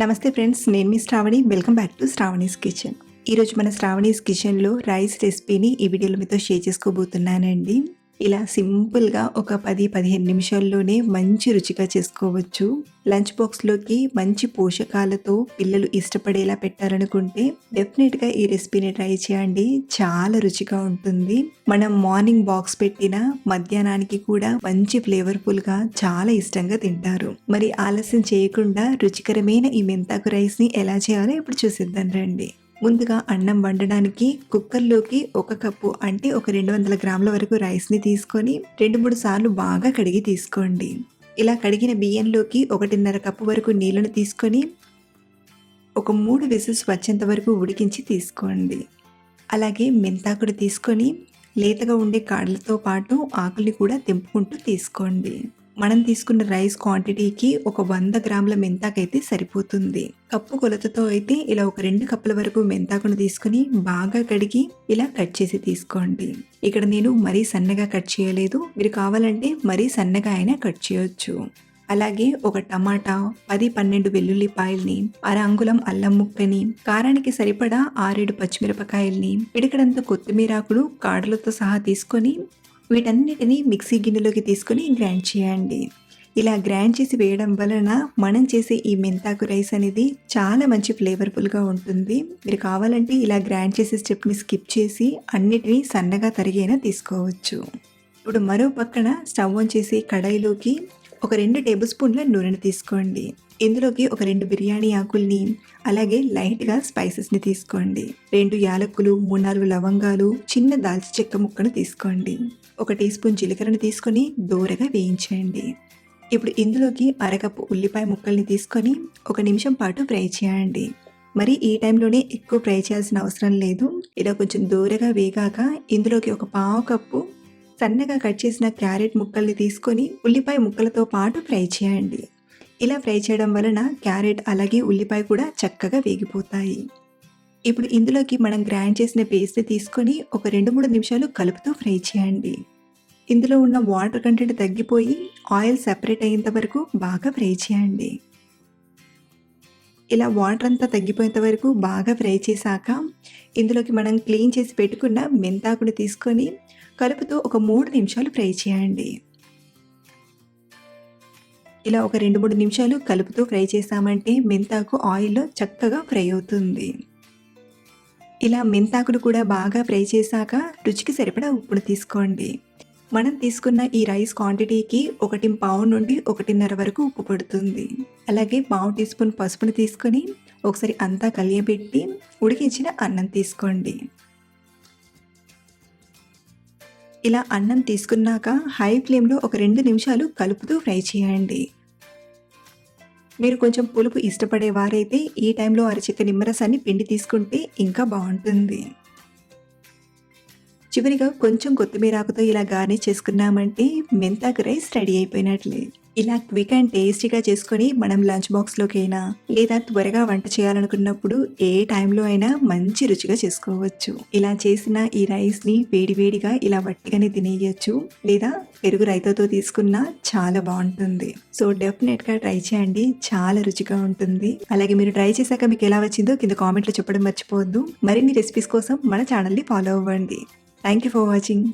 నమస్తే ఫ్రెండ్స్, నేను మీ Sravani. Welcome back to Sravani's kitchen. ఈరోజు మన శ్రావణీస్ కిచెన్లో రైస్ రెసిపీని ఈ వీడియోలో మీతో షేర్ చేసుకోబోతున్నానండి. ఇలా సింపుల్గా ఒక 10-15 నిమిషాల్లోనే మంచి రుచిగా చేసుకోవచ్చు. లంచ్ బాక్స్లోకి మంచి పోషకాలతో పిల్లలు ఇష్టపడేలా పెట్టాలనుకుంటే డెఫినెట్గా ఈ రెసిపీని ట్రై చేయండి. చాలా రుచిగా ఉంటుంది. మనం మార్నింగ్ బాక్స్ పెట్టిన మధ్యాహ్నానికి కూడా మంచి ఫ్లేవర్ఫుల్గా చాలా ఇష్టంగా తింటారు. మరి ఆలస్యం చేయకుండా రుచికరమైన ఈ మెంతాకు రైస్ని ఎలా చేయాలో ఇప్పుడు చూసిద్దాం రండి. ముందుగా అన్నం వండడానికి కుక్కర్లోకి 1 కప్పు అంటే ఒక 200 గ్రాముల వరకు రైస్ని తీసుకొని 2-3 సార్లు బాగా కడిగి తీసుకోండి. ఇలా కడిగిన బియ్యంలోకి 1.5 కప్పు వరకు నీళ్ళను తీసుకొని ఒక 3 విజిల్స్ వచ్చేంత వరకు ఉడికించి తీసుకోండి. అలాగే మెంతాకుడు తీసుకొని లేతగా ఉండే కాడలతో పాటు ఆకుల్ని కూడా తెంపుకుంటూ తీసుకోండి. మనం తీసుకున్న రైస్ క్వాంటిటీకి ఒక 100 గ్రాముల మెంతాకైతే సరిపోతుంది. కప్పు కొలతతో అయితే ఇలా ఒక 2 కప్పుల వరకు మెంతాకును తీసుకుని బాగా కడిగి ఇలా కట్ చేసి తీసుకోండి. ఇక్కడ నేను మరీ సన్నగా కట్ చేయలేదు, మీరు కావాలంటే మరీ సన్నగా అయినా కట్ చేయొచ్చు. అలాగే ఒక టమాటా, 10-12 వెల్లుల్లిపాయల్ని, 1/2 అంగుళం అల్లం ముక్కని, కారానికి సరిపడా 6-7 పచ్చిమిరపకాయల్ని, పిడికడంత కొత్తిమీరాకులు కాడలతో సహా తీసుకొని వీటన్నిటిని మిక్సీ గిన్నెలోకి తీసుకొని గ్రైండ్ చేయండి. ఇలా గ్రైండ్ చేసి వేయడం వలన మనం చేసే ఈ మెంతాకు రైస్ అనేది చాలా మంచి ఫ్లేవర్ఫుల్గా ఉంటుంది. మీరు కావాలంటే ఇలా గ్రైండ్ చేసే స్టెప్ని స్కిప్ చేసి అన్నిటినీ సన్నగా తరిగైనా తీసుకోవచ్చు. ఇప్పుడు మరో పక్కన స్టవ్ ఆన్ చేసి కడాయిలోకి ఒక 2 టేబుల్ స్పూన్ల నూనెను తీసుకోండి. ఇందులోకి ఒక 2 బిర్యానీ ఆకుల్ని, అలాగే లైట్గా స్పైసెస్ని తీసుకోండి. 2 యాలకులు, 3-4 లవంగాలు, చిన్న దాల్చిన చెక్క ముక్కను తీసుకోండి. 1 టీ స్పూన్ జీలకర్రను తీసుకొని దోరగా వేయించండి. ఇప్పుడు ఇందులోకి 1/2 కప్పు ఉల్లిపాయ ముక్కల్ని తీసుకొని 1 నిమిషం పాటు ఫ్రై చేయండి. మరి ఈ టైంలోనే ఎక్కువ ఫ్రై చేయాల్సిన అవసరం లేదు. ఇలా కొంచెం దోరగా వేగాక ఇందులోకి ఒక 1/2 కప్పు సన్నగా కట్ చేసిన క్యారెట్ ముక్కల్ని తీసుకొని ఉల్లిపాయ ముక్కలతో పాటు ఫ్రై చేయండి. ఇలా ఫ్రై చేయడం వలన క్యారెట్ అలాగే ఉల్లిపాయ కూడా చక్కగా వేగిపోతాయి. ఇప్పుడు ఇందులోకి మనం గ్రైండ్ చేసిన పేస్ట్ని తీసుకొని ఒక 2-3 నిమిషాలు కలుపుతూ ఫ్రై చేయండి. ఇందులో ఉన్న వాటర్ కంటెంట్ తగ్గిపోయి ఆయిల్ సెపరేట్ అయ్యేంత వరకు బాగా ఫ్రై చేయండి. ఇలా వాటర్ అంతా తగ్గిపోయేంత వరకు బాగా ఫ్రై చేశాక ఇందులోకి మనం క్లీన్ చేసి పెట్టుకున్న మెంతాకుని తీసుకొని కలుపుతూ ఒక 3 నిమిషాలు ఫ్రై చేయండి. ఇలా ఒక 2-3 నిమిషాలు కలుపుతూ ఫ్రై చేసామంటే మెంతాకు ఆయిల్లో చక్కగా ఫ్రై అవుతుంది. ఇలా మెంతాకును కూడా బాగా ఫ్రై చేశాక రుచికి సరిపడా ఉప్పును తీసుకోండి. మనం తీసుకున్న ఈ రైస్ క్వాంటిటీకి 1.5 నుండి 1.5 వరకు ఉప్పు పడుతుంది. అలాగే 1/2 టీ స్పూన్ పసుపును తీసుకొని ఒకసారి అంతా కలియబెట్టి ఉడికించిన అన్నం తీసుకోండి. ఇలా అన్నం తీసుకున్నాక హై ఫ్లేమ్లో ఒక 2 నిమిషాలు కలుపుతూ ఫ్రై చేయండి. మీరు కొంచెం పులుపు ఇష్టపడేవారైతే ఈ టైంలో అరచెక్క నిమ్మరసాన్ని పిండి తీసుకుంటే ఇంకా బాగుంటుంది. చివరిగా కొంచెం కొత్తిమీర ఆకుతో ఇలా గార్నిష్ చేసుకున్నామంటే మెంతాకు రైస్ రెడీ అయిపోయినట్లే. ఇలా క్విక్ అండ్ టేస్టీగా చేసుకొని మనం లంచ్ బాక్స్లోకైనా లేదా త్వరగా వంట చేయాలనుకున్నప్పుడు ఏ టైంలో అయినా మంచి రుచిగా చేసుకోవచ్చు. ఇలా చేసిన ఈ రైస్ని వేడివేడిగా ఇలా వట్టిగానే తినేయచ్చు, లేదా పెరుగు రైతాతో తీసుకున్నా చాలా బాగుంటుంది. సో డెఫినెట్గా ట్రై చేయండి, చాలా రుచిగా ఉంటుంది. అలాగే మీరు ట్రై చేశాక మీకు ఎలా వచ్చిందో కింద కామెంట్లో చెప్పడం మర్చిపోవద్దు. మరిన్ని రెసిపీస్ కోసం మన ఛానల్ని ఫాలో అవ్వండి. Thank you for watching.